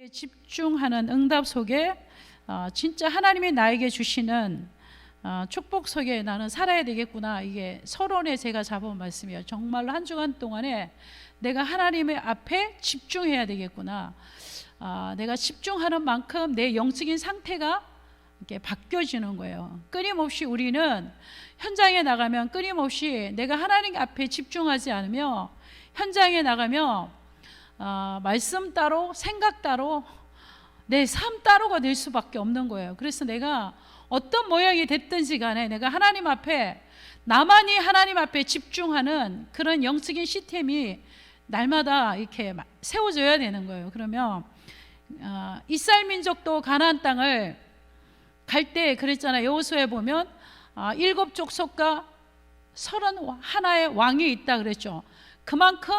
집중하는 응답 속에 진짜 하나님이 나에게 주시는 축복 속에 나는 살아야 되겠구나. 이게 서론에 제가 잡은 말씀이에요. 정말로 한 주간 동안에 내가 하나님의 앞에 집중해야 되겠구나. 내가 집중하는 만큼 내 영적인 상태가 이렇게 바뀌어지는 거예요. 끊임없이 우리는 현장에 나가면 끊임없이 내가 하나님 앞에 집중하지 않으면 현장에 나가면 말씀 따로 생각 따로 내 삶 따로가 될 수밖에 없는 거예요. 그래서 내가 어떤 모양이 됐든지 간에 내가 하나님 앞에 나만이 하나님 앞에 집중하는 그런 영적인 시스템이 날마다 이렇게 세워져야 되는 거예요. 그러면 이스라엘 민족도 가나안 땅을 갈 때 그랬잖아요. 여호수아에 보면 7 족속과 31의 왕이 있다 그랬죠. 그만큼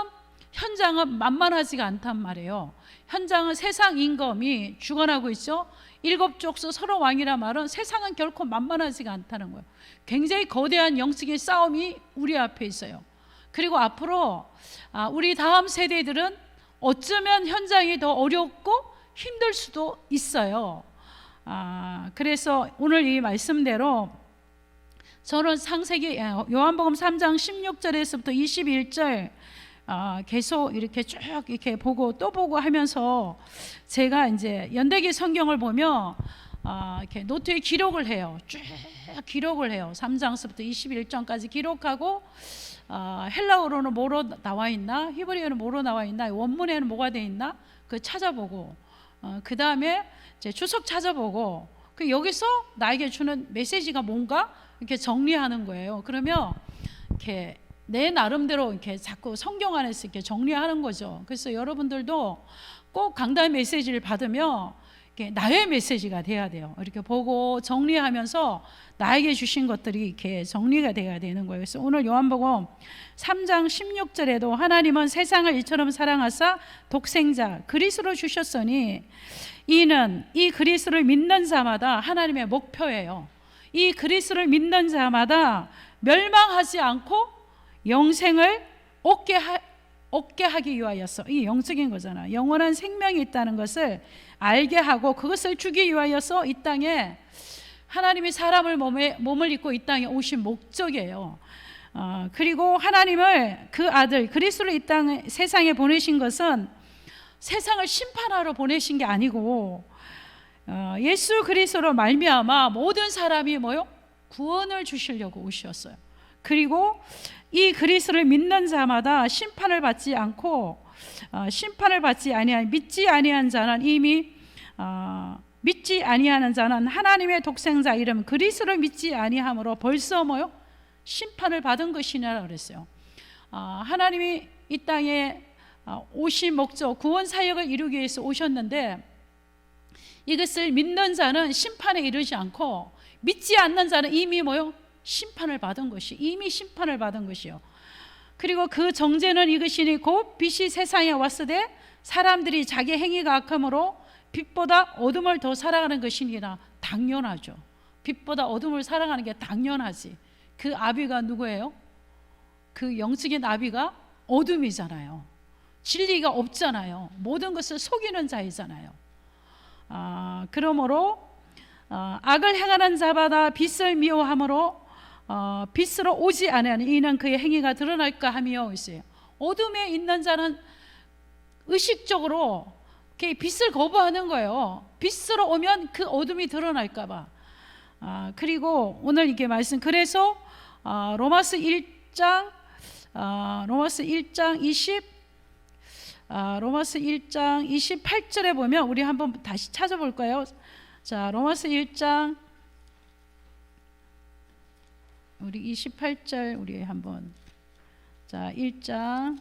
현장은 만만하지가 않단 말이에요. 현장은 세상 임금이 주관하고 있죠. 7 족속 31왕이란 말은 세상은 결코 만만하지가 않다는 거예요. 굉장히 거대한 영적인 싸움이 우리 앞에 있어요. 그리고 앞으로 우리 다음 세대들은 어쩌면 현장이 더 어렵고 힘들 수도 있어요. 그래서 오늘 이 말씀대로 저는 창세기 요한복음 3장 16절에서부터 21절 계속 이렇게 쭉 이렇게 보고 또 보고 하면서 제가 이제 연대기 성경을 보면 이렇게 노트에 기록을 해요. 쭉 기록을 해요. 3장서부터 21장까지 기록하고 헬라어로는 뭐로 나와 있나, 히브리어는 뭐로 나와 있나, 원문에는 뭐가 돼 있나 그 찾아보고 그 다음에 이제 주석 찾아보고 그 여기서 나에게 주는 메시지가 뭔가 이렇게 정리하는 거예요. 그러면 이렇게 내 나름대로 이렇게 자꾸 성경 안에서 이렇게 정리하는 거죠. 그래서 여러분들도 꼭 강단 메시지를 받으면 이렇게 나의 메시지가 돼야 돼요. 이렇게 보고 정리하면서 나에게 주신 것들이 이렇게 정리가 돼야 되는 거예요. 그래서 오늘 요한복음 3장 16절에도 하나님은 세상을 이처럼 사랑하사 독생자 그리스도를 주셨으니 이는 이 그리스도를 믿는 자마다 하나님의 목표예요. 이 그리스도를 믿는 자마다 멸망하지 않고 영생을 얻게 하기 위하여서, 이 영적인 거잖아. 영원한 생명이 있다는 것을 알게 하고 그것을 주기 위하여서 이 땅에 하나님이 사람을 몸을 입고 이 땅에 오신 목적이에요. 그리고 하나님을 그 아들 그리스도를 이 땅 세상에 보내신 것은 세상을 심판하러 보내신 게 아니고 예수 그리스도로 말미암아 모든 사람이 구원을 주시려고 오셨어요. 그리고 이 그리스도를 믿는 자마다 심판을 받지 않고 심판을 받지 아니한 믿지 아니한 자는 이미 믿지 아니하는 자는 하나님의 독생자 이름 그리스도를 믿지 아니함으로 벌써 심판을 받은 것이냐라고 그랬어요. 하나님이 이 땅에 오신 목적 구원 사역을 이루기 위해서 오셨는데 이것을 믿는 자는 심판에 이르지 않고 믿지 않는 자는 이미 심판을 받은 것이 이미 심판을 받은 것이요. 그리고 그 정죄는 이것이니 곧 빛이 세상에 왔으되 사람들이 자기 행위가 악함으로 빛보다 어둠을 더 사랑하는 것이니라. 당연하죠. 빛보다 어둠을 사랑하는 게 당연하지. 그 아비가 누구예요? 그 영적인 아비가 어둠이잖아요. 진리가 없잖아요. 모든 것을 속이는 자이잖아요. 그러므로 악을 행하는 자마다 빛을 미워함으로 빛으로 오지 아니하니 이는 그의 행위가 드러날까 하며 있어요. 어둠에 있는 자는 의식적으로 빛을 거부하는 거예요. 빛으로 오면 그 어둠이 드러날까 봐. 그리고 오늘 이게 말씀 그래서 로마서 1장 28절에 보면 우리 한번 다시 찾아볼까요? 자, 로마서 1장 우리 28절 우리 한번 1장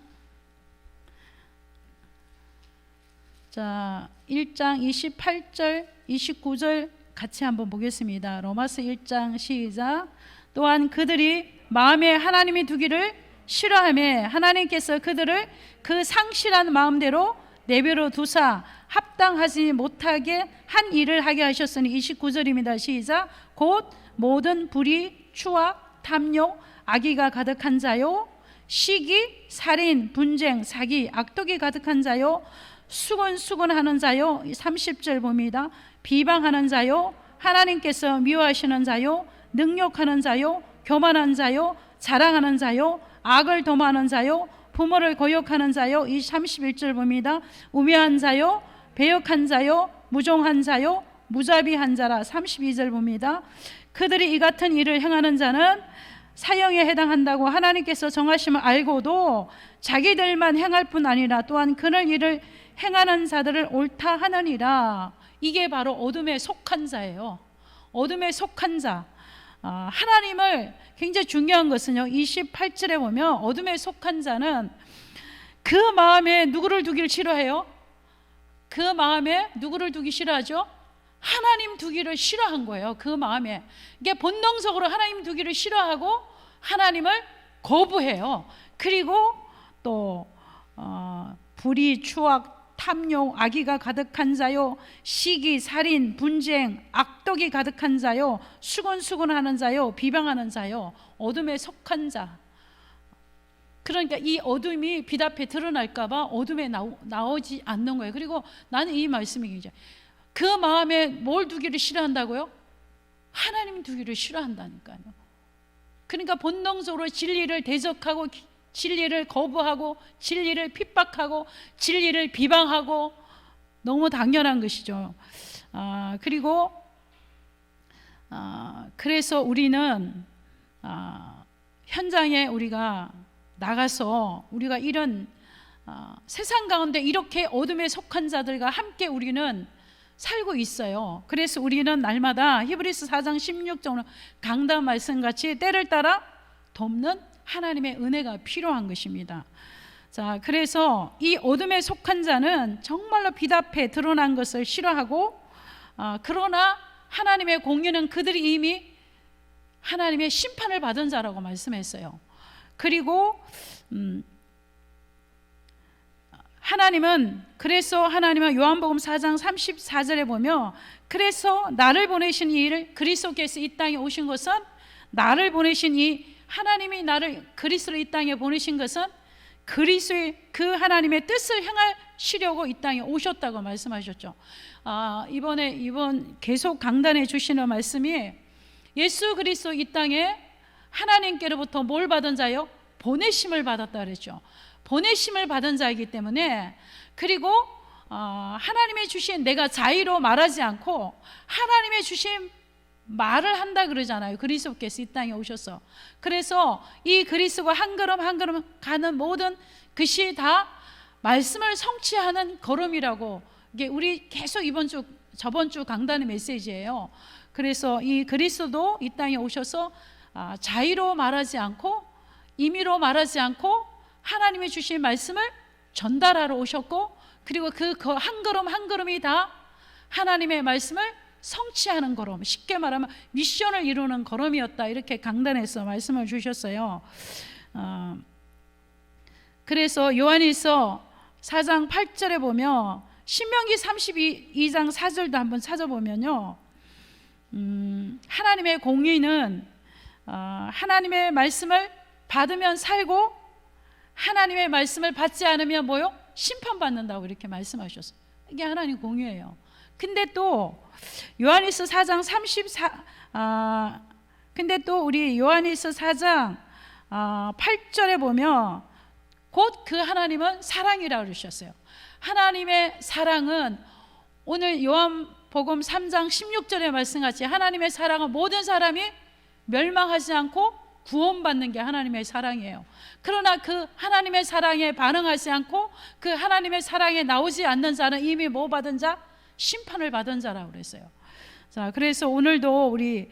28절 29절 같이 한번 보겠습니다. 로마서 1장 시작. 또한 그들이 마음에 하나님이 두기를 싫어하며 하나님께서 그들을 그 상실한 마음대로 내버려 두사 합당하지 못하게 한 일을 하게 하셨으니 29절입니다. 시작. 곧 모든 불의, 추악, 탐욕, 악의가 가득한 자요 시기, 살인, 분쟁, 사기, 악독이 가득한 자요 수곤수곤하는 자요, 30절 봅니다. 비방하는 자요, 하나님께서 미워하시는 자요, 능욕하는 자요, 교만한 자요, 자랑하는 자요, 악을 도모하는 자요, 부모를 거역하는 자요, 이 31절 봅니다. 우매한 자요, 배역한 자요, 무종한 자요, 무자비한 자라. 32절 봅니다. 그들이 이 같은 일을 행하는 자는 사형에 해당한다고 하나님께서 정하심을 알고도 자기들만 행할 뿐 아니라 또한 그럴 일을 행하는 자들을 옳다 하느니라. 이게 바로 어둠에 속한 자예요. 어둠에 속한 자. 하나님을 굉장히 중요한 것은요, 28절에 보면 어둠에 속한 자는 그 마음에 누구를 두기를 싫어해요? 그 마음에 누구를 두기 싫어하죠? 하나님 두기를 싫어한 거예요. 그 마음에. 이게 본능적으로 하나님 두기를 싫어하고 하나님을 거부해요. 그리고 또 불의, 추악, 탐욕, 악의가 가득한 자요, 시기, 살인, 분쟁, 악독이 가득한 자요, 수곤수곤하는 자요, 비방하는 자요, 어둠에 속한 자. 그러니까 이 어둠이 빛 앞에 드러날까 봐 어둠에 나오지 않는 거예요. 그리고 나는 이 말씀이 굉장히, 그 마음에 뭘 두기를 싫어한다고요? 하나님 두기를 싫어한다니까요. 그러니까 본능적으로 진리를 대적하고, 진리를 거부하고, 진리를 핍박하고, 진리를 비방하고, 너무 당연한 것이죠. 그리고 그래서 우리는 현장에 우리가 나가서 우리가 이런 세상 가운데 이렇게 어둠에 속한 자들과 함께 우리는 살고 있어요. 그래서 우리는 날마다 히브리서 4장 16절 강단 말씀같이 때를 따라 돕는 하나님의 은혜가 필요한 것입니다. 자, 그래서 이 어둠에 속한 자는 정말로 빛 앞에 드러난 것을 싫어하고, 그러나 하나님의 공의는 그들이 이미 하나님의 심판을 받은 자라고 말씀했어요. 그리고 그래서 하나님은 요한복음 4장 34절에 보면, 그래서 나를 보내신 이 일을, 그리스도께서 이 땅에 오신 것은, 나를 보내신 이 하나님이 나를 그리스도로 이 땅에 보내신 것은 그리스도의 그 하나님의 뜻을 행하시려고 이 땅에 오셨다고 말씀하셨죠. 이번 계속 강단해 주시는 말씀이, 예수 그리스도 이 땅에 하나님께로부터 뭘 받은 자요? 보내심을 받았다 그랬죠. 보내심을 받은 자이기 때문에, 그리고 하나님의 주신, 내가 자의로 말하지 않고 하나님의 주신 말을 한다 그러잖아요. 그리스도께서 이 땅에 오셔서. 그래서 이 그리스도가 한 걸음 한 걸음 가는 모든 것이 다 말씀을 성취하는 걸음이라고, 이게 우리 계속 저번 주 강단의 메시지예요. 그래서 이 그리스도도 이 땅에 오셔서 자의로 말하지 않고, 임의로 말하지 않고 하나님이 주신 말씀을 전달하러 오셨고, 그리고 그 한 걸음 한 걸음이 다 하나님의 말씀을 성취하는 걸음, 쉽게 말하면 미션을 이루는 걸음이었다, 이렇게 강단에서 말씀을 주셨어요. 그래서 요한일서 4장 8절에 보면, 신명기 32장 4절도 한번 찾아보면요, 하나님의 공의는 하나님의 말씀을 받으면 살고, 하나님의 말씀을 받지 않으면 뭐요? 심판받는다고 이렇게 말씀하셨어요. 이게 하나님 공의예요. 근데 또 요한일서 4장 34 근데 또 우리 요한일서 4장 8절에 보면, 곧 그 하나님은 사랑이라고 그러셨어요. 하나님의 사랑은, 오늘 요한복음 3장 16절의 말씀같이 하나님의 사랑은 모든 사람이 멸망하지 않고 구원받는 게 하나님의 사랑이에요. 그러나 그 하나님의 사랑에 반응하지 않고 그 하나님의 사랑에 나오지 않는 자는 이미 뭐 받은 자? 심판을 받은 자라고 그랬어요. 자, 그래서 오늘도 우리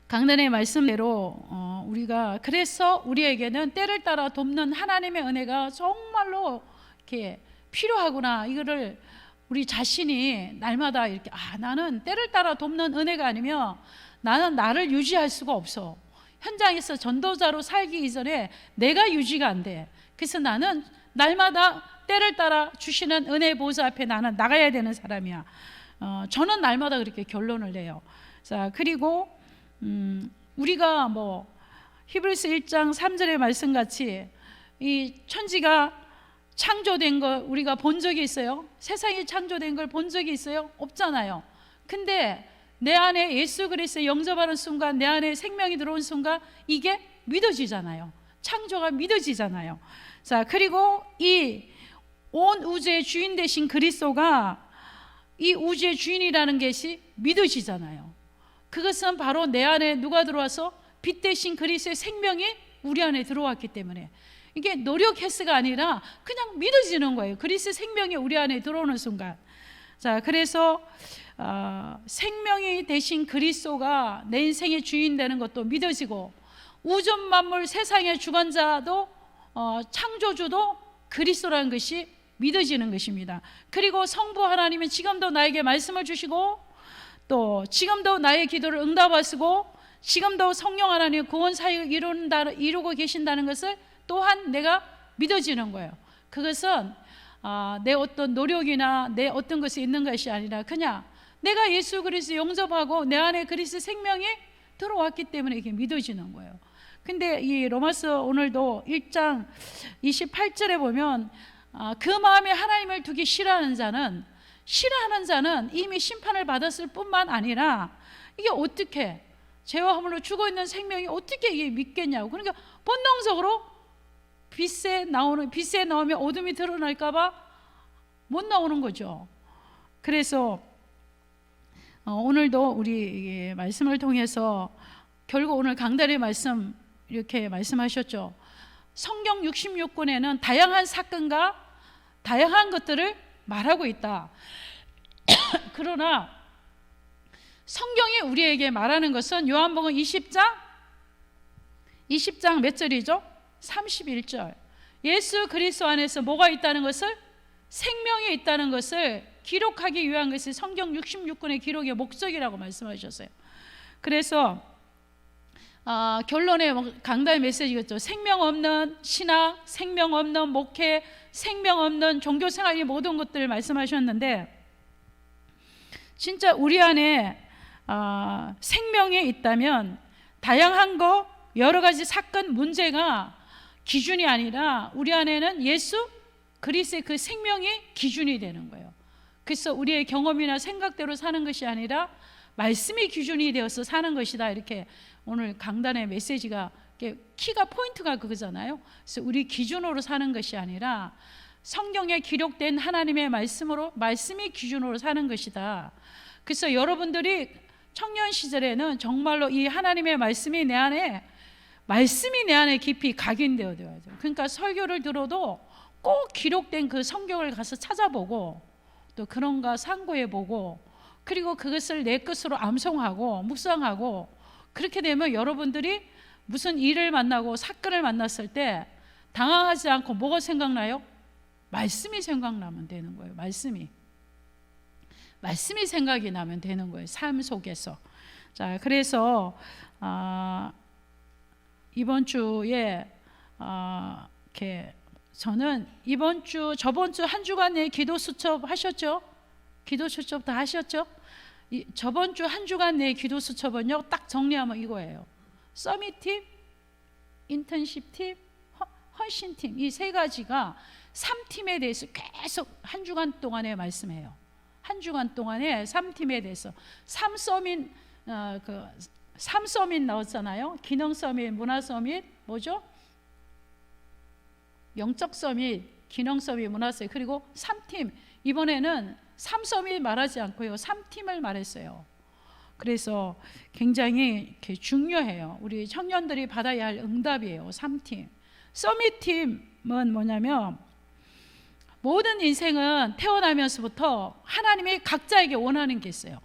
강단의 말씀대로 우리가, 그래서 우리에게는 때를 따라 돕는 하나님의 은혜가 정말로 이렇게 필요하구나, 이거를 우리 자신이 날마다 이렇게, 나는 때를 따라 돕는 은혜가 아니면 나는 나를 유지할 수가 없어. 현장에서 전도자로 살기 이전에 내가 유지가 안 돼. 그래서 나는 날마다 때를 따라 주시는 은혜 보좌 앞에 나는 나가야 되는 사람이야. 저는 날마다 그렇게 결론을 내요. 자, 그리고 우리가 뭐 히브리서 1장 3절의 말씀같이 이 천지가 창조된 걸 우리가 본 적이 있어요? 세상이 창조된 걸 본 적이 있어요? 없잖아요. 근데 내 안에 예수 그리스도 영접하는 순간, 내 안에 생명이 들어온 순간 이게 믿어지잖아요. 창조가 믿어지잖아요. 자, 그리고 이 온 우주의 주인 되신 그리스도가 이 우주의 주인이라는 것이 믿어지잖아요. 그것은 바로 내 안에 누가 들어와서 빛 대신 그리스도의 생명이 우리 안에 들어왔기 때문에, 이게 노력해서가 아니라 그냥 믿어지는 거예요. 그리스도의 생명이 우리 안에 들어오는 순간. 자, 그래서 생명이 되신 그리스도가 내 인생의 주인 되는 것도 믿어지고, 우주 만물 세상의 주관자도 창조주도 그리스도라는 것이 믿어지는 것입니다. 그리고 성부 하나님은 지금도 나에게 말씀을 주시고, 또 지금도 나의 기도를 응답하시고, 지금도 성령 하나님 구원 사역을 이루고 계신다는 것을 또한 내가 믿어지는 거예요. 그것은 내 어떤 노력이나 내 어떤 것이 있는 것이 아니라 그냥 내가 예수 그리스도 영접하고 내 안에 그리스도 생명이 들어왔기 때문에 이게 믿어지는 거예요. 근데 이 로마서 오늘도 1장 28절에 보면 그 마음에 하나님을 두기 싫어하는 자는 이미 심판을 받았을 뿐만 아니라, 이게 어떻게 죄와 허물로 죽어있는 생명이 어떻게 이게 믿겠냐고. 그러니까 본능적으로 빛에 나오면 어둠이 드러날까 봐 못 나오는 거죠. 그래서 오늘도 우리 말씀을 통해서 결국 오늘 강단의 말씀 이렇게 말씀하셨죠. 성경 66권에는 다양한 사건과 다양한 것들을 말하고 있다. 그러나 성경이 우리에게 말하는 것은 요한복음 20장 몇 절이죠? 31절. 예수 그리스도 안에서 뭐가 있다는 것을, 생명이 있다는 것을 기록하기 위한 것이 성경 66권의 기록의 목적이라고 말씀하셨어요. 그래서 결론의 강단의 메시지겠죠. 생명 없는 신학, 생명 없는 목회, 생명 없는 종교생활, 이 모든 것들을 말씀하셨는데, 진짜 우리 안에 생명이 있다면 다양한 거, 여러 가지 사건, 문제가 기준이 아니라 우리 안에는 예수 그리스도의 그 생명이 기준이 되는 거예요. 그래서 우리의 경험이나 생각대로 사는 것이 아니라 말씀이 기준이 되어서 사는 것이다. 이렇게 오늘 강단의 메시지가, 키가 포인트가 그거잖아요. 그래서 우리 기준으로 사는 것이 아니라 성경에 기록된 하나님의 말씀이 기준으로 사는 것이다. 그래서 여러분들이 청년 시절에는 정말로 이 하나님의 말씀이 내 안에 깊이 각인되어야 돼요. 그러니까 설교를 들어도 꼭 기록된 그 성경을 가서 찾아보고, 또 그런가 상고해보고, 그리고 그것을 내 것으로 암송하고 묵상하고, 그렇게 되면 여러분들이 무슨 일을 만나고 사건을 만났을 때 당황하지 않고 뭐가 생각나요? 말씀이 생각나면 되는 거예요. 말씀이 생각이 나면 되는 거예요. 삶 속에서. 자, 그래서 이번 주에 저는 저번 주 한 주간의 기도 수첩 하셨죠? 기도 수첩 다 하셨죠? 저번 주 한 주간 내 기도 수첩은요, 딱 정리하면 이거예요. 서밋팀, 인턴십팀, 헌신팀, 이 세 가지가 3팀에 대해서 계속 한 주간 동안에 말씀해요. 한 주간 동안에 3팀에 대해서 3서밋 나왔잖아요. 기능 서밋, 문화 서밋, 뭐죠? 영적 서밋, 기능 서밋, 문화 서밋, 그리고 3팀. 이번에는 3서밋 말하지 않고요, 3팀을 말했어요. 그래서 굉장히 이렇게 중요해요. 우리 청년들이 받아야 할 응답이에요. 3팀. 서밋팀은 뭐냐면, 모든 인생은 태어나면서부터 하나님이 각자에게 원하는 게 있어요.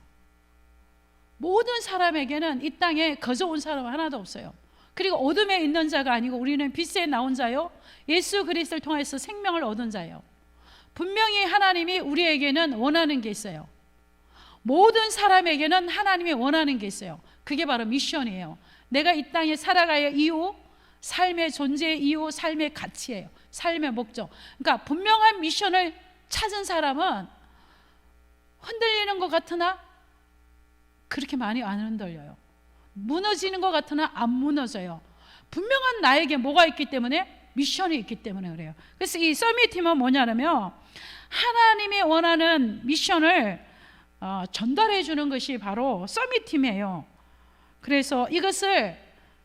모든 사람에게는 이 땅에 거저 온 사람 하나도 없어요. 그리고 어둠에 있는 자가 아니고 우리는 빛에 나온 자요, 예수 그리스도를 통해서 생명을 얻은 자예요. 분명히 하나님이 우리에게는 원하는 게 있어요. 모든 사람에게는 하나님이 원하는 게 있어요. 그게 바로 미션이에요. 내가 이 땅에 살아가야 할 이유, 삶의 존재의 이유, 삶의 가치예요. 삶의 목적. 그러니까 분명한 미션을 찾은 사람은 흔들리는 것 같으나 그렇게 많이 안 흔들려요. 무너지는 것 같으나 안 무너져요. 분명한 나에게 뭐가 있기 때문에, 미션이 있기 때문에 그래요. 그래서 이 서밋팀은 뭐냐면 하나님이 원하는 미션을 전달해 주는 것이 바로 서밋팀이에요. 그래서 이것을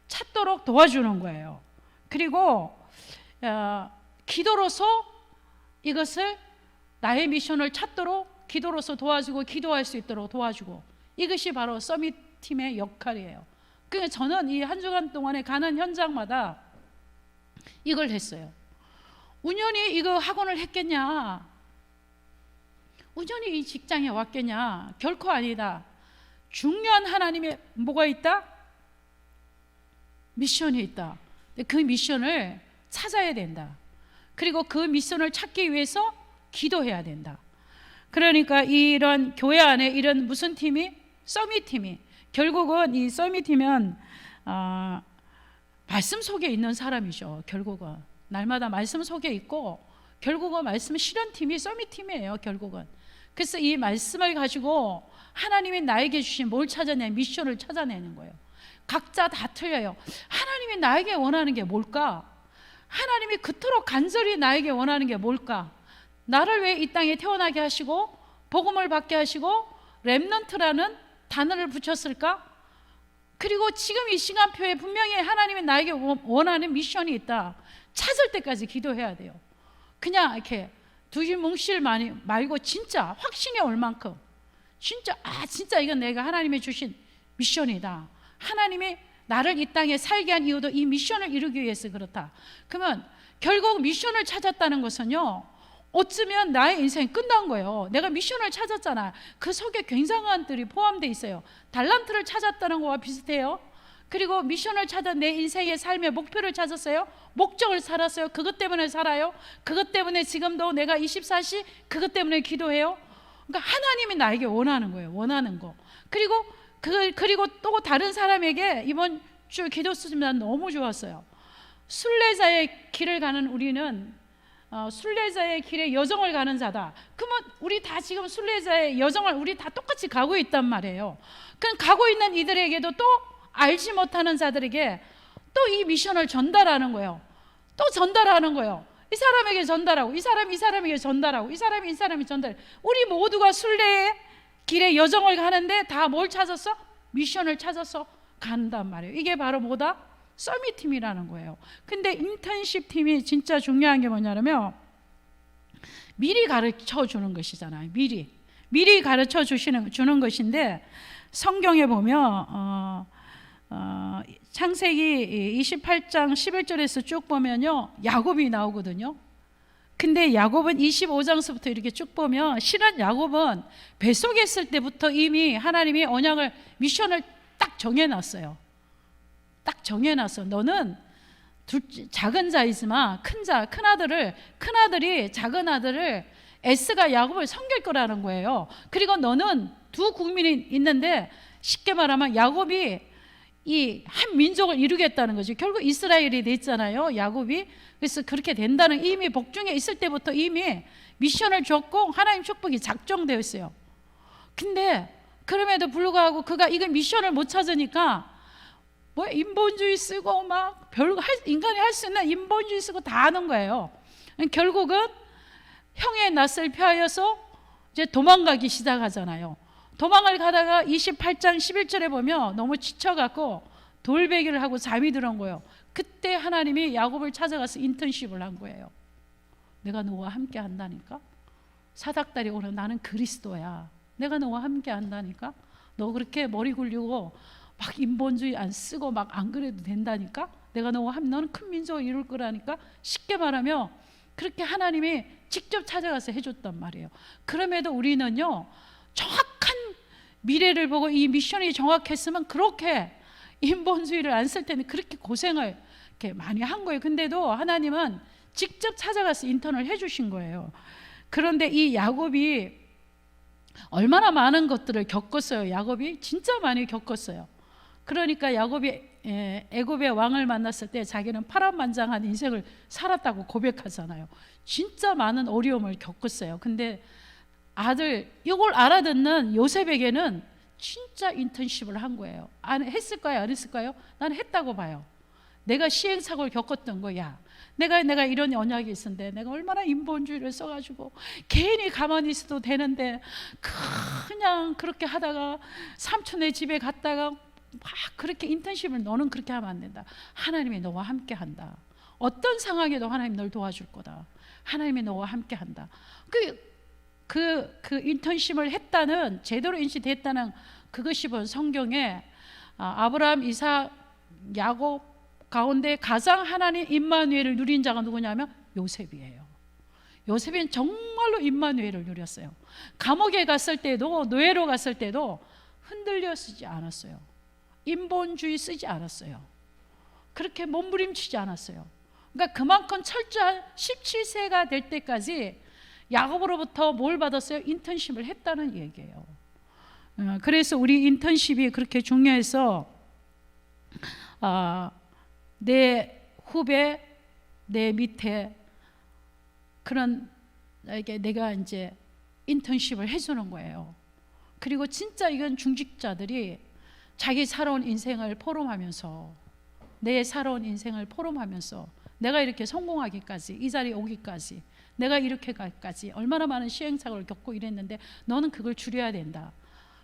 찾도록 도와주는 거예요. 그리고 기도로서 이것을 나의 미션을 찾도록 기도로서 도와주고 기도할 수 있도록 도와주고, 이것이 바로 서밋팀의 역할이에요. 그러니까 저는 이 한 주간 동안에 가는 현장마다 이걸 했어요. 운연히 이거 학원을 했겠냐, 운연히 이 직장에 왔겠냐? 결코 아니다. 중요한 하나님의 뭐가 있다? 미션이 있다. 그 미션을 찾아야 된다. 그리고 그 미션을 찾기 위해서 기도해야 된다. 그러니까 이런 교회 안에 이런 무슨 팀이? 서밋팀이, 결국은 이 서밋팀은 말씀 속에 있는 사람이죠. 결국은 날마다 말씀 속에 있고, 결국은 말씀 실현팀이 서밋팀이에요. 결국은. 그래서 이 말씀을 가지고 하나님이 나에게 주신 뭘 찾아내? 미션을 찾아내는 거예요. 각자 다 틀려요. 하나님이 나에게 원하는 게 뭘까? 하나님이 그토록 간절히 나에게 원하는 게 뭘까? 나를 왜 이 땅에 태어나게 하시고 복음을 받게 하시고 렘넌트라는 단어를 붙였을까? 그리고 지금 이 시간표에 분명히 하나님이 나에게 원하는 미션이 있다. 찾을 때까지 기도해야 돼요. 그냥 이렇게 두실뭉실 말고 진짜 확신이 올 만큼, 진짜 진짜 이건 내가 하나님이 주신 미션이다. 하나님이 나를 이 땅에 살게 한 이유도 이 미션을 이루기 위해서 그렇다. 그러면 결국 미션을 찾았다는 것은요, 어쩌면 나의 인생이 끝난 거예요. 내가 미션을 찾았잖아. 그 속에 굉장한 들이 포함되어 있어요. 달란트를 찾았다는 거와 비슷해요. 그리고 미션을 찾아 내 인생의 삶의 목표를 찾았어요. 목적을 살았어요. 그것 때문에 살아요. 그것 때문에 지금도 내가 24시 그것 때문에 기도해요. 그러니까 하나님이 나에게 원하는 거예요. 원하는 거. 그리고 또 다른 사람에게 이번 주 기도 쓰면 너무 좋았어요. 순례자의 길을 가는 우리는 순례자의 길에 여정을 가는 자다. 그러면 우리 다 지금 순례자의 여정을 우리 다 똑같이 가고 있단 말이에요. 그럼 가고 있는 이들에게도 또 알지 못하는 자들에게 또 이 미션을 전달하는 거예요. 또 전달하는 거예요. 이 사람에게 전달하고, 이 사람에게 전달하고, 이 사람이 전달해. 우리 모두가 순례의 길에 여정을 가는데 다 뭘 찾았어? 미션을 찾아서 간단 말이에요. 이게 바로 뭐다? 서밋팀이라는 거예요. 근데 인턴십 팀이 진짜 중요한 게 뭐냐면 미리 가르쳐 주는 것이잖아요. 미리 가르쳐 주는 것인데, 성경에 보면 창세기 28장 11절에서 쭉 보면요, 야곱이 나오거든요. 근데 야곱은 25장서부터 이렇게 쭉 보면, 실은 야곱은 뱃속에 있을 때부터 이미 하나님이 언약을, 미션을 딱 정해놨어요. 딱 정해놨어. 너는 작은 자이지만 큰아들이 작은 아들을, 에스가 야곱을 섬길 거라는 거예요. 그리고 너는 두 국민이 있는데, 쉽게 말하면 야곱이 이 한 민족을 이루겠다는 거죠. 결국 이스라엘이 됐잖아요, 야곱이. 그래서 그렇게 된다는, 이미 복중에 있을 때부터 이미 미션을 줬고 하나님 축복이 작정되어 있어요. 근데 그럼에도 불구하고 그가 이거 미션을 못 찾으니까 뭐 인본주의 쓰고 막 인간이 할 수 있는 인본주의 쓰고 다 하는 거예요. 결국은 형의 낯을 피하여서 이제 도망가기 시작하잖아요. 도망을 가다가 28장 11절에 보면 너무 지쳐갖고 돌베기를 하고 잠이 들은 거예요. 그때 하나님이 야곱을 찾아가서 인턴십을 한 거예요. 내가 너와 함께 한다니까. 사닥다리 오는 나는 그리스도야. 내가 너와 함께 한다니까. 너 그렇게 머리 굴리고 막 인본주의 안 쓰고 막 안 그래도 된다니까. 내가 너와 함께, 너는 큰 민족을 이룰 거라니까. 쉽게 말하면 그렇게 하나님이 직접 찾아가서 해줬단 말이에요. 그럼에도 우리는요, 정확한 미래를 보고 이 미션이 정확했으면 그렇게 인본주의를 안 쓸 때는 그렇게 고생을 이렇게 많이 한 거예요. 근데도 하나님은 직접 찾아가서 인턴을 해주신 거예요. 그런데 이 야곱이 얼마나 많은 것들을 겪었어요. 야곱이 진짜 많이 겪었어요. 그러니까 야곱이 애굽의 왕을 만났을 때 자기는 파란만장한 인생을 살았다고 고백하잖아요. 진짜 많은 어려움을 겪었어요. 근데 이걸 알아듣는 요셉에게는 진짜 인턴십을 한 거예요. 했을까요? 안 했을까요? 나는 했다고 봐요. 내가 시행착오를 겪었던 거야. 내가 이런 언약이 있었는데 내가 얼마나 인본주의를 써가지고 괜히 가만히 있어도 되는데 그냥 그렇게 하다가 삼촌네 집에 갔다가 막 그렇게 인턴십을 너는 그렇게 하면 안 된다. 하나님이 너와 함께 한다. 어떤 상황에도 하나님 널 도와줄 거다. 하나님이 너와 함께 한다. 그 인턴십을 했다는, 제대로 인식됐다는 그것이 본 성경에 아브라함, 이삭, 야곱 가운데 가장 하나님 임마누엘을 누린 자가 누구냐면 요셉이에요. 요셉은 정말로 임마누엘을 누렸어요. 감옥에 갔을 때도, 노예로 갔을 때도 흔들려 쓰지 않았어요. 인본주의 쓰지 않았어요. 그렇게 몸부림치지 않았어요. 그러니까 그만큼 철저한 17세가 될 때까지 야곱으로부터 뭘 받았어요? 인턴십을 했다는 얘기예요. 그래서 우리 인턴십이 그렇게 중요해서 내 후배, 내 밑에 그런 내가 이제 인턴십을 해주는 거예요. 그리고 진짜 이건 중직자들이 자기 살아온 인생을 포럼하면서, 내 살아온 인생을 포럼하면서 내가 이렇게 성공하기까지, 이 자리에 오기까지, 내가 이렇게 가기까지 얼마나 많은 시행착오를 겪고 이랬는데 너는 그걸 줄여야 된다.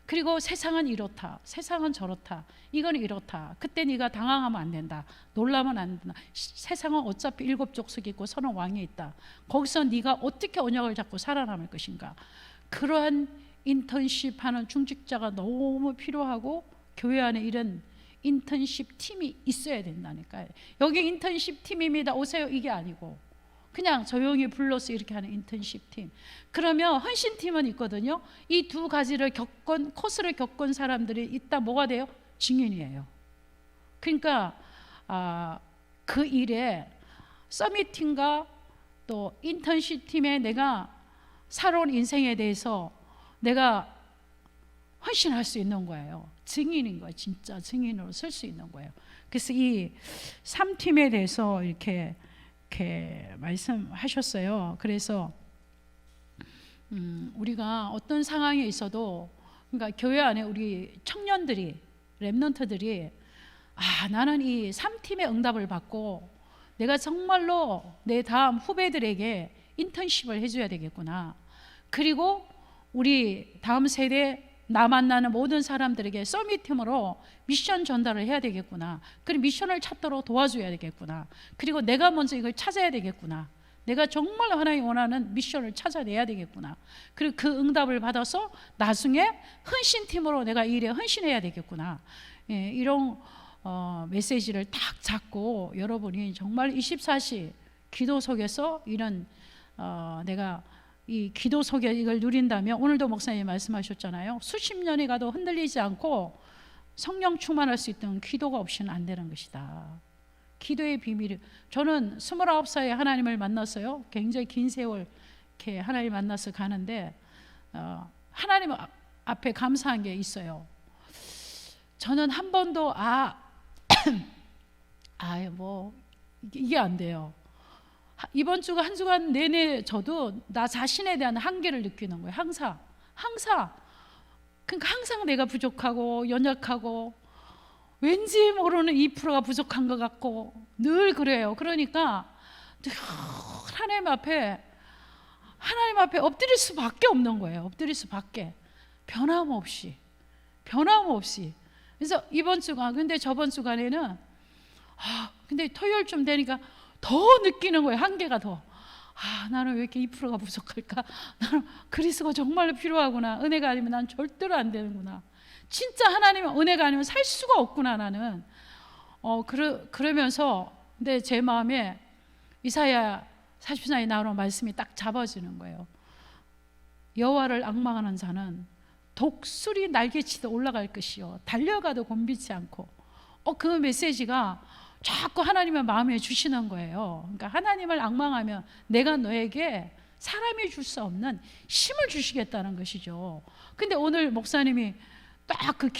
그리고 세상은 이렇다, 세상은 저렇다, 이건 이렇다, 그때 네가 당황하면 안 된다, 놀라면 안 된다. 세상은 어차피 7족속이 있고 30왕이 있다. 거기서 네가 어떻게 언약을 잡고 살아남을 것인가. 그러한 인턴십 하는 중직자가 너무 필요하고 교회 안에 이런 인턴십 팀이 있어야 된다니까요. 여기 인턴십 팀입니다, 오세요, 이게 아니고 그냥 조용히 불러서 이렇게 하는 인턴십 팀. 그러면 헌신팀은 있거든요. 이 두 가지를 겪은, 코스를 겪은 사람들이 있다 뭐가 돼요? 증인이에요. 그러니까 그 일에 서밋팀과 또 인턴십 팀에 내가 살아온 인생에 대해서 내가 헌신할 수 있는 거예요. 증인인 거예요. 진짜 증인으로 쓸 수 있는 거예요. 그래서 이 3팀에 대해서 이렇게 말씀하셨어요. 그래서 우리가 어떤 상황에 있어도, 그러니까 교회 안에 우리 청년들이, 렘넌트들이 나는 이 3팀의 응답을 받고 내가 정말로 내 다음 후배들에게 인턴십을 해줘야 되겠구나. 그리고 우리 다음 세대 나 만나는 모든 사람들에게 서밋팀으로 미션 전달을 해야 되겠구나. 그리고 미션을 찾도록 도와줘야 되겠구나. 그리고 내가 먼저 이걸 찾아야 되겠구나. 내가 정말 하나님 원하는 미션을 찾아내야 되겠구나. 그리고 그 응답을 받아서 나중에 헌신팀으로 내가 이 일에 헌신해야 되겠구나. 이런 메시지를 딱 잡고 여러분이 정말 24시 기도 속에서 이런 내가 이 기도 속에 이걸 누린다면, 오늘도 목사님이 말씀하셨잖아요. 수십 년이 가도 흔들리지 않고 성령 충만할 수 있던 기도가 없이는 안 되는 것이다. 기도의 비밀이, 저는 29살에 하나님을 만났어요. 굉장히 긴 세월 이렇게 하나님 만나서 가는데 하나님 앞에 감사한 게 있어요. 저는 한 번도 이게 안 돼요. 이번 주가 한 주간 내내 저도 나 자신에 대한 한계를 느끼는 거예요. 항상. 그러니까 항상 내가 부족하고 연약하고 왠지 모르는 2%가 부족한 것 같고 늘 그래요. 그러니까 하나님 앞에 엎드릴 수밖에 없는 거예요. 엎드릴 수밖에. 변함없이. 그래서 이번 주간, 근데 저번 주간에는 근데 토요일쯤 되니까 더 느끼는 거예요. 한계가 더. 나는 왜 이렇게 2%가 부족할까? 나는 그리스도가 정말로 필요하구나. 은혜가 아니면 난 절대로 안 되는구나. 진짜 하나님은 은혜가 아니면 살 수가 없구나 나는. 그러면서 근데 제 마음에 이사야 44장에 나오는 말씀이 딱 잡아지는 거예요. 여호와를 앙망하는 자는 독수리 날개치듯 올라갈 것이요 달려가도 곤비치 않고. 그 메시지가 자꾸 하나님의 마음에 주시는 거예요. 그러니까 하나님을 앙망하면 내가 너에게 사람이 줄 수 없는 힘을 주시겠다는 것이죠. 근데 오늘 목사님이 딱 그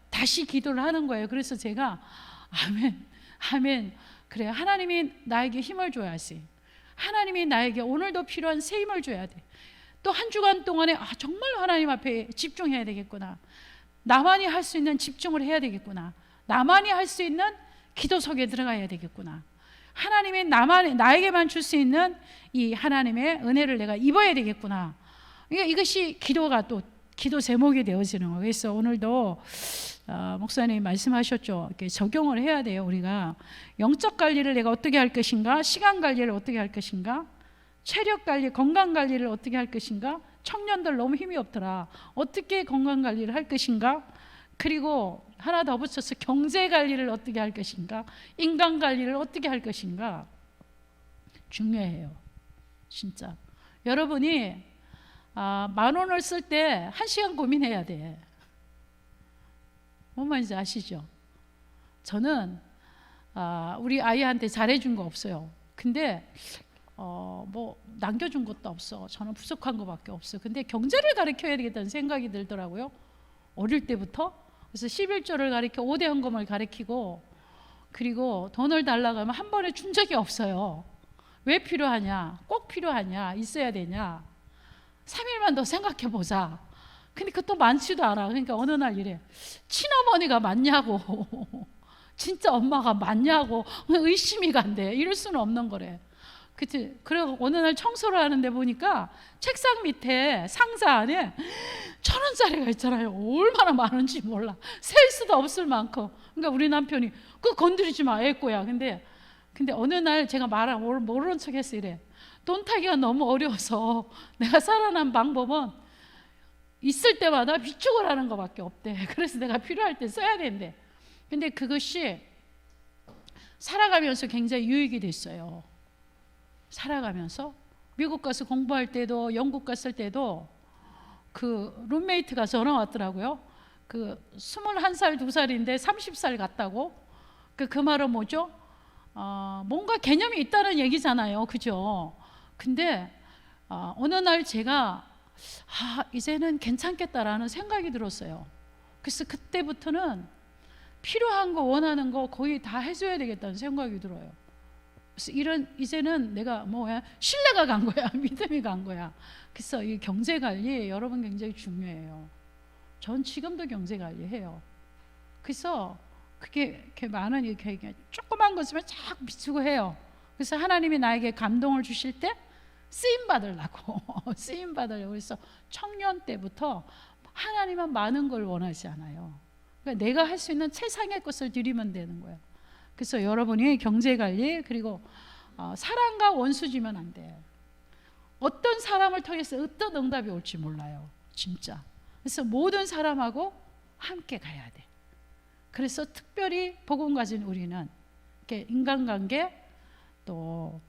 다시 기도를 하는 거예요. 그래서 제가 아멘. 그래, 하나님이 나에게 힘을 줘야지. 하나님이 나에게 오늘도 필요한 새 힘을 줘야 돼. 또 한 주간 동안에 정말 하나님 앞에 집중해야 되겠구나. 나만이 할 수 있는 집중을 해야 되겠구나. 나만이 할 수 있는 기도 속에 들어가야 되겠구나. 하나님이 나에게만 줄 수 있는 이 하나님의 은혜를 내가 입어야 되겠구나. 이것이 기도가 또 기도 제목이 되어지는 거예요. 그래서 오늘도 목사님 말씀하셨죠. 이렇게 적용을 해야 돼요. 우리가 영적 관리를 내가 어떻게 할 것인가, 시간 관리를 어떻게 할 것인가, 체력 관리, 건강 관리를 어떻게 할 것인가. 청년들 너무 힘이 없더라. 어떻게 건강 관리를 할 것인가. 그리고 하나 더 붙여서 경제 관리를 어떻게 할 것인가, 인간 관리를 어떻게 할 것인가. 중요해요. 진짜 여러분이 10,000원을 쓸 때 1시간 고민해야 돼. 뭔 말인지 아시죠? 저는 우리 아이한테 잘해준 거 없어요. 근데 뭐 남겨준 것도 없어. 저는 부족한 것밖에 없어. 근데 경제를 가르쳐야 되겠다는 생각이 들더라고요. 어릴 때부터. 그래서 11조를 가르쳐 5대 헌금을 가르치고, 그리고 돈을 달라고 하면 한 번에 준 적이 없어요. 왜 필요하냐? 꼭 필요하냐? 있어야 되냐? 3일만 더 생각해 보자. 근데 그것도 많지도 않아. 그러니까 어느 날 이래. 친어머니가 맞냐고. 진짜 엄마가 맞냐고. 의심이 간대. 이럴 수는 없는 거래. 그치? 그래서 어느 날 청소를 하는데 보니까 책상 밑에 상자 안에 1,000원짜리가 있잖아요. 얼마나 많은지 몰라. 셀 수도 없을 만큼. 그러니까 우리 남편이 그거 건드리지 마, 애 거야. 근데 어느 날 제가 모르는 척 했어. 이래. 돈 타기가 너무 어려워서 내가 살아난 방법은 있을 때마다 비축을 하는 것밖에 없대. 그래서 내가 필요할 때 써야 된대. 근데 그것이 살아가면서 굉장히 유익이 됐어요. 살아가면서 미국 가서 공부할 때도, 영국 갔을 때도 그 룸메이트가 전화 왔더라고요. 그 21살, 2살인데 30살 같다고. 그 말은 뭐죠? 뭔가 개념이 있다는 얘기잖아요. 그죠? 근데 어느 날 제가 이제는 괜찮겠다라는 생각이 들었어요. 그래서 그때부터는 필요한 거, 원하는 거 거의 다 해줘야 되겠다는 생각이 들어요. 그래서 이제는 내가 신뢰가 간 거야. 믿음이 간 거야. 그래서 이 경제 관리 여러분 굉장히 중요해요. 전 지금도 경제 관리해요. 그래서 그게 이렇게 많은 이렇게 조그만 것이면 자꾸 비추고 해요. 그래서 하나님이 나에게 감동을 주실 때 쓰임 받으려고 쓰임 받으려고. 그래서 청년 때부터 하나님은 많은 걸 원하지 않아요. 그러니까 내가 할 수 있는 최상의 것을 드리면 되는 거예요. 그래서 여러분이 경제 관리, 그리고 사랑과 원수지면 안 돼. 어떤 사람을 통해서 어떤 응답이 올지 몰라요. 진짜. 그래서 모든 사람하고 함께 가야 돼. 그래서 특별히 복음 가진 우리는 이렇게 인간관계, 또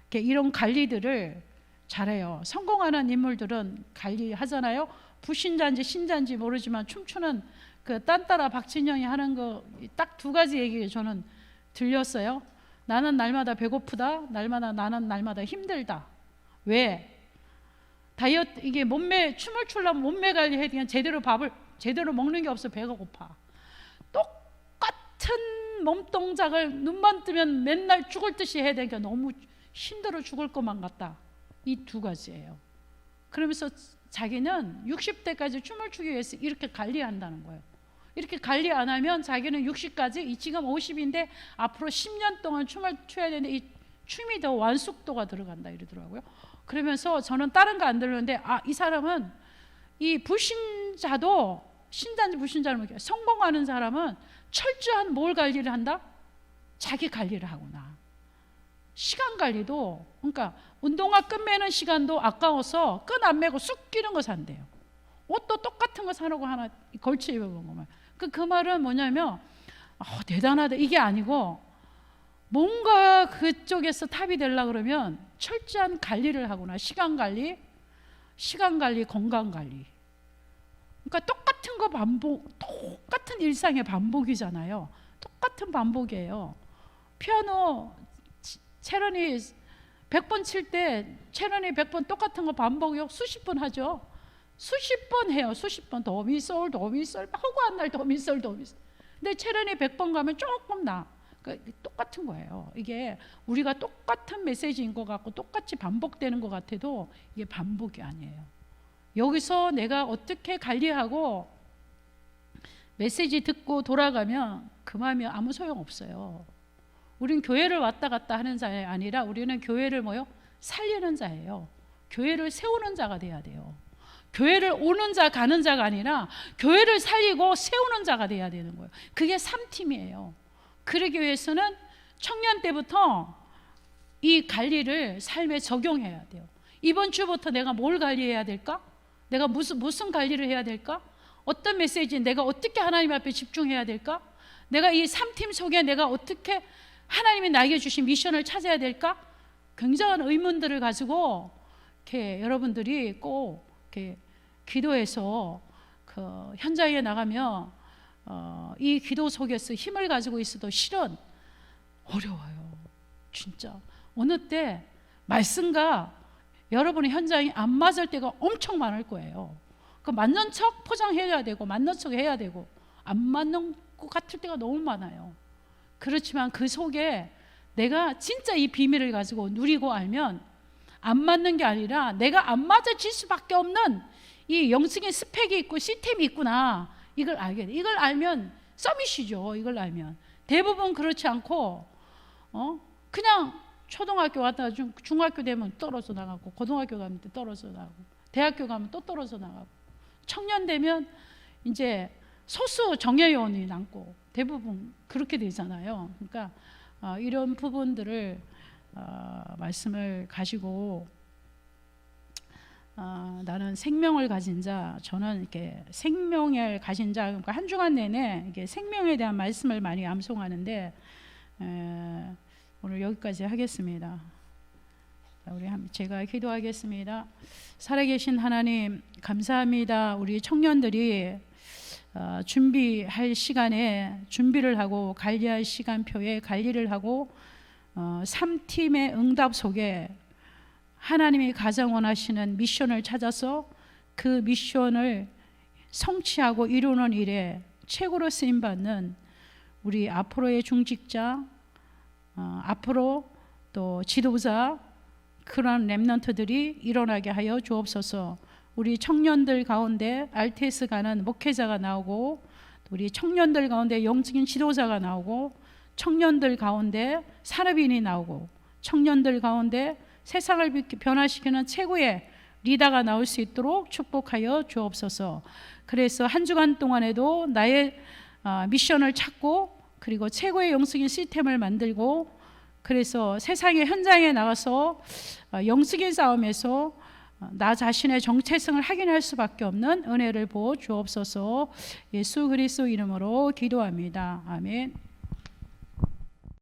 이렇게 이런 관리들을 잘해요. 성공하는 인물들은 관리하잖아요. 부신자인지 신자인지 모르지만 춤추는 그 딴따라 박진영이 하는 거 딱 2가지 얘기 저는 들렸어요. 나는 날마다 배고프다. 나는 날마다 힘들다. 왜? 다이어트, 이게 몸매, 춤을 추려면 몸매 관리해야 되면 밥을 제대로 먹는 게 없어. 배가 고파. 똑같은 몸 동작을 눈만 뜨면 맨날 죽을 듯이 해야 되니까 너무 힘들어 죽을 것만 같다. 이 2가지예요. 그러면서 자기는 60대까지 춤을 추기 위해서 이렇게 관리한다는 거예요. 이렇게 관리 안 하면 자기는 60까지, 지금 50인데 앞으로 10년 동안 춤을 춰야 되는데 이 춤이 더 완숙도가 들어간다 이러더라고요. 그러면서 저는 다른 거 안 들었는데 이 사람은, 이 불신자도 신자인지 불신자를 모르겠어요. 성공하는 사람은 철저한 뭘 관리를 한다? 자기 관리를 하구나. 시간 관리도, 그러니까 운동화 끈 매는 시간도 아까워서 끈 안 매고 쑥 끼는 거 산대요. 옷도 똑같은 거 사놓고 하나 걸쳐 입어본 거만. 그 말은 뭐냐면 대단하다 이게 아니고, 뭔가 그쪽에서 탑이 되려고 그러면 철저한 관리를 하구나. 시간 관리, 건강 관리. 그러니까 똑같은 거 똑같은 일상의 반복이잖아요. 똑같은 반복이에요. 피아노 채런이 100번 칠 때 채런이 100번 똑같은 거 반복이요. 수십 번 하죠. 수십 번 해요. 수십 번. 도미솔 허구한 날 도미솔. 근데 채런이 100번 가면 조금 똑같은 거예요. 이게 우리가 똑같은 메시지인 것 같고 똑같이 반복되는 것 같아도 이게 반복이 아니에요. 여기서 내가 어떻게 관리하고 메시지 듣고 돌아가면 그 마음이 아무 소용 없어요. 우리는 교회를 왔다 갔다 하는 자가 아니라 우리는 교회를 뭐요? 살리는 자예요. 교회를 세우는 자가 돼야 돼요. 교회를 오는 자 가는 자가 아니라 교회를 살리고 세우는 자가 돼야 되는 거예요. 그게 3팀이에요. 그러기 위해서는 청년 때부터 이 관리를 삶에 적용해야 돼요. 이번 주부터 내가 뭘 관리해야 될까? 내가 무슨 관리를 해야 될까? 어떤 메시지 내가 어떻게 하나님 앞에 집중해야 될까? 내가 이 3팀 속에 내가 어떻게 하나님이 나에게 주신 미션을 찾아야 될까? 굉장한 의문들을 가지고 이렇게 여러분들이 꼭 이렇게 기도해서 그 현장에 나가면 이 기도 속에서 힘을 가지고 있어도 실은 어려워요. 진짜 어느 때 말씀과 여러분의 현장이 안 맞을 때가 엄청 많을 거예요. 그 맞는 척 포장해야 되고 맞는 척 해야 되고 안 맞는 것 같을 때가 너무 많아요. 그렇지만 그 속에 내가 진짜 이 비밀을 가지고 누리고 알면 안 맞는 게 아니라 내가 안 맞아질 수밖에 없는 이 영적인 스펙이 있고 시스템이 있구나. 이걸 알게 돼. 이걸 알면 서밋이죠. 이걸 알면 대부분 그렇지 않고 그냥 초등학교 갔다가 중학교 되면 떨어져 나가고 고등학교 가면 또 떨어져 나가고 대학교 가면 또 떨어져 나가고 청년 되면 이제 소수 정예요원이 남고 대부분 그렇게 되잖아요. 그러니까 이런 부분들을 말씀을 가지고 나는 생명을 가진 자, 저는 이렇게 생명을 가진 자, 그러니까 한 주간 내내 이게 생명에 대한 말씀을 많이 암송하는데 오늘 여기까지 하겠습니다. 제가 기도하겠습니다. 살아계신 하나님 감사합니다. 우리 청년들이 준비할 시간에 준비를 하고 관리할 시간표에 관리를 하고 3팀의 응답 속에 하나님이 가장 원하시는 미션을 찾아서 그 미션을 성취하고 이루는 일에 최고로 쓰임받는 우리 앞으로의 중직자, 앞으로 또 지도자 그러한 렘넌트들이 일어나게 하여 주옵소서. 우리 청년들 가운데 RTS 가는 목회자가 나오고 우리 청년들 가운데 영적인 지도자가 나오고 청년들 가운데 산업인이 나오고 청년들 가운데 세상을 변화시키는 최고의 리더가 나올 수 있도록 축복하여 주옵소서. 그래서 한 주간 동안에도 나의 미션을 찾고 그리고 최고의 영적인 시스템을 만들고 그래서 세상의 현장에 나가서 영적인 싸움에서 나 자신의 정체성을 확인할 수밖에 없는 은혜를 부어 주옵소서. 예수 그리스도 이름으로 기도합니다. 아멘.